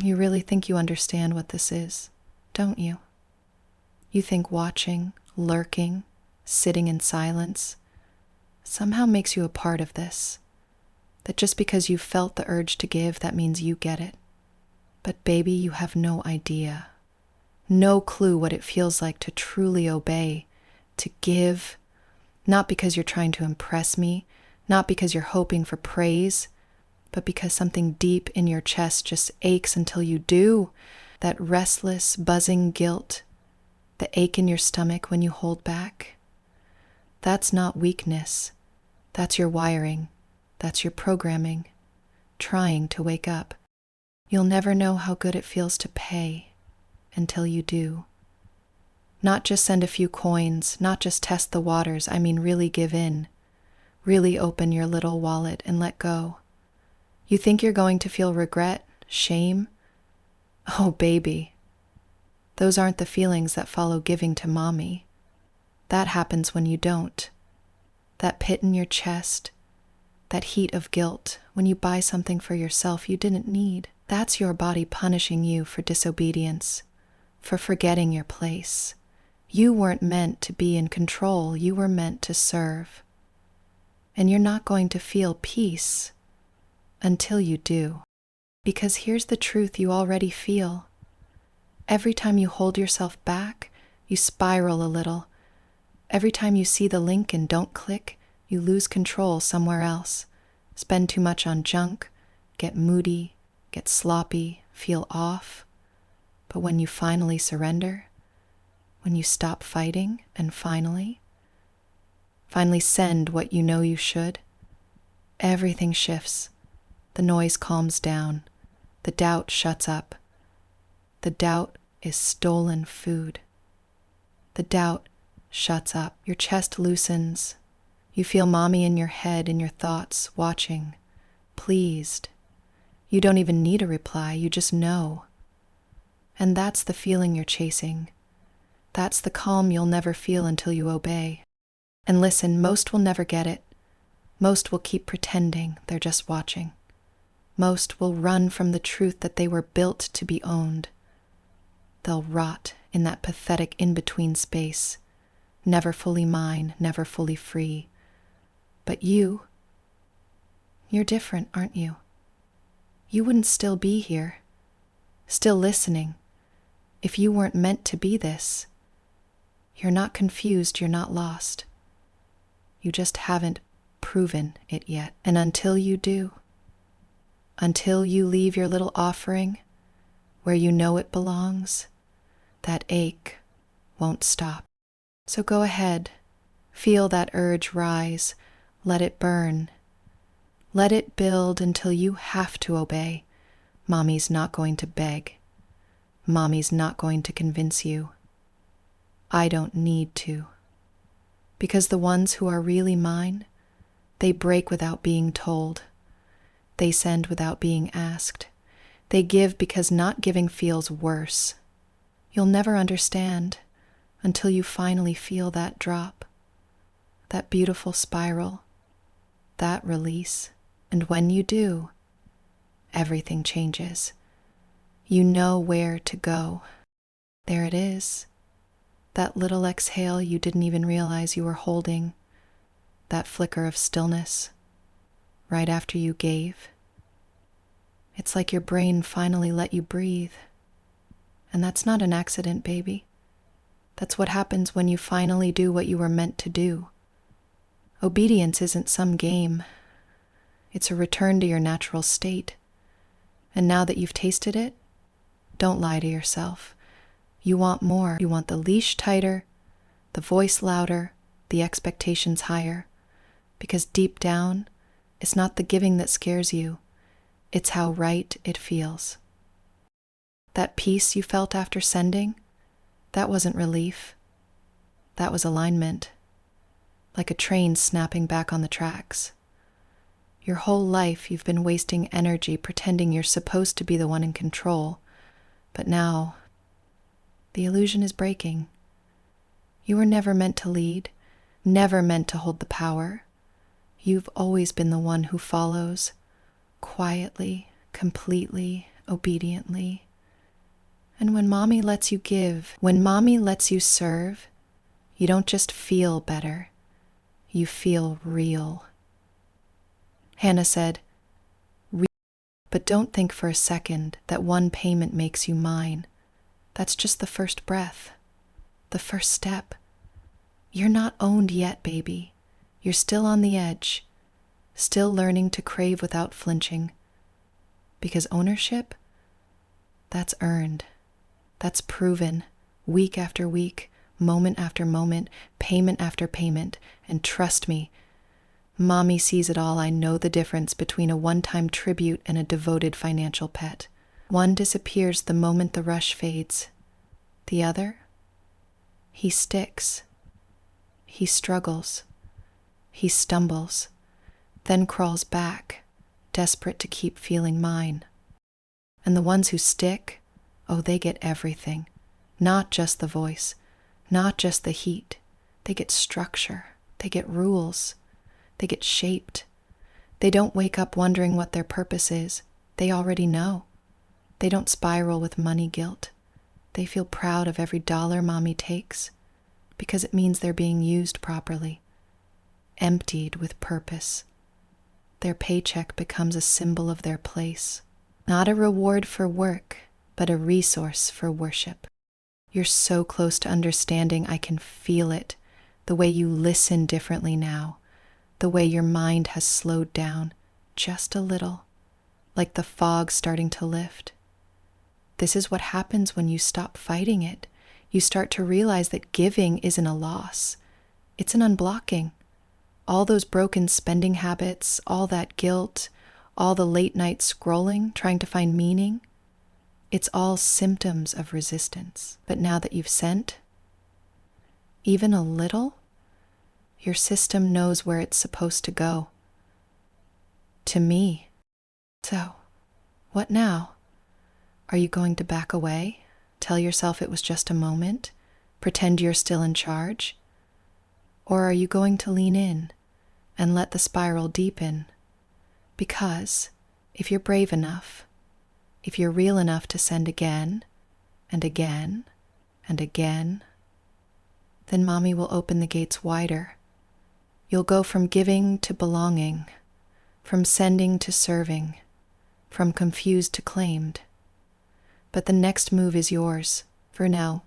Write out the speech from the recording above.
You really think you understand what this is, don't you? You think watching, lurking, sitting in silence somehow makes you a part of this. That just because you felt the urge to give, that means you get it. But baby, you have no idea, no clue what it feels like to truly obey, to give, not because you're trying to impress me, not because you're hoping for praise, but because something deep in your chest just aches until you do. That restless, buzzing guilt, the ache in your stomach when you hold back. That's not weakness. That's your wiring. That's your programming, trying to wake up. You'll never know how good it feels to pay until you do. Not just send a few coins, not just test the waters, I mean really give in. Really open your little wallet and let go. You think you're going to feel regret, shame? Oh, baby. Those aren't the feelings that follow giving to mommy. That happens when you don't. That pit in your chest, that heat of guilt when you buy something for yourself you didn't need. That's your body punishing you for disobedience, for forgetting your place. You weren't meant to be in control, you were meant to serve. And you're not going to feel peace until you do. Because here's the truth you already feel. Every time you hold yourself back, you spiral a little. Every time you see the link and don't click, you lose control somewhere else. Spend too much on junk, get moody, get sloppy, feel off. But when you finally surrender, when you stop fighting and finally send what you know you should, everything shifts. The noise calms down. The doubt shuts up. The doubt is stolen food. The doubt shuts up. Your chest loosens. You feel mommy in your head, in your thoughts, watching, pleased. You don't even need a reply, you just know. And that's the feeling you're chasing. That's the calm you'll never feel until you obey. And listen, most will never get it. Most will keep pretending they're just watching. Most will run from the truth that they were built to be owned. They'll rot in that pathetic in-between space, never fully mine, never fully free. But you're different, aren't you? You wouldn't still be here, still listening, if you weren't meant to be this. You're not confused, you're not lost. You just haven't proven it yet. And until you do, until you leave your little offering where you know it belongs, that ache won't stop. So go ahead, feel that urge rise, let it burn. Let it build until you have to obey. Mommy's not going to beg. Mommy's not going to convince you. I don't need to. Because the ones who are really mine, they break without being told. They send without being asked. They give because not giving feels worse. You'll never understand until you finally feel that drop, that beautiful spiral, that release. And when you do, everything changes. You know where to go. There it is. That little exhale you didn't even realize you were holding. That flicker of stillness right after you gave. It's like your brain finally let you breathe. And that's not an accident, baby. That's what happens when you finally do what you were meant to do. Obedience isn't some game. It's a return to your natural state. And now that you've tasted it, don't lie to yourself. You want more. You want the leash tighter, the voice louder, the expectations higher. Because deep down, it's not the giving that scares you. It's how right it feels. That peace you felt after sending, that wasn't relief. That was alignment. Like a train snapping back on the tracks. Your whole life you've been wasting energy pretending you're supposed to be the one in control. But now, the illusion is breaking. You were never meant to lead, never meant to hold the power. You've always been the one who follows, quietly, completely, obediently. And when mommy lets you give, when mommy lets you serve, you don't just feel better, you feel real. Hannah said, "Real, but don't think for a second that one payment makes you mine. That's just the first breath, the first step. You're not owned yet, baby. You're still on the edge, still learning to crave without flinching. Because ownership, that's earned. That's proven, week after week, moment after moment, payment after payment. And trust me, mommy sees it all. I know the difference between a one-time tribute and a devoted financial pet. One disappears the moment the rush fades. The other, he sticks. He struggles. He stumbles, then crawls back, desperate to keep feeling mine. And the ones who stick, oh, they get everything. Not just the voice, not just the heat. They get structure. They get rules. They get shaped. They don't wake up wondering what their purpose is. They already know. They don't spiral with money guilt. They feel proud of every dollar mommy takes because it means they're being used properly, emptied with purpose. Their paycheck becomes a symbol of their place, not a reward for work, but a resource for worship. You're so close to understanding, I can feel it, the way you listen differently now, the way your mind has slowed down just a little, like the fog starting to lift. This is what happens when you stop fighting it. You start to realize that giving isn't a loss. It's an unblocking. All those broken spending habits, all that guilt, all the late night scrolling, trying to find meaning, it's all symptoms of resistance. But now that you've sent, even a little, your system knows where it's supposed to go. To me. So, what now? Are you going to back away? Tell yourself it was just a moment? Pretend you're still in charge? Or are you going to lean in and let the spiral deepen? Because if you're brave enough, if you're real enough to send again and again and again, then mommy will open the gates wider. You'll go from giving to belonging, from sending to serving, from confused to claimed. But the next move is yours. For now,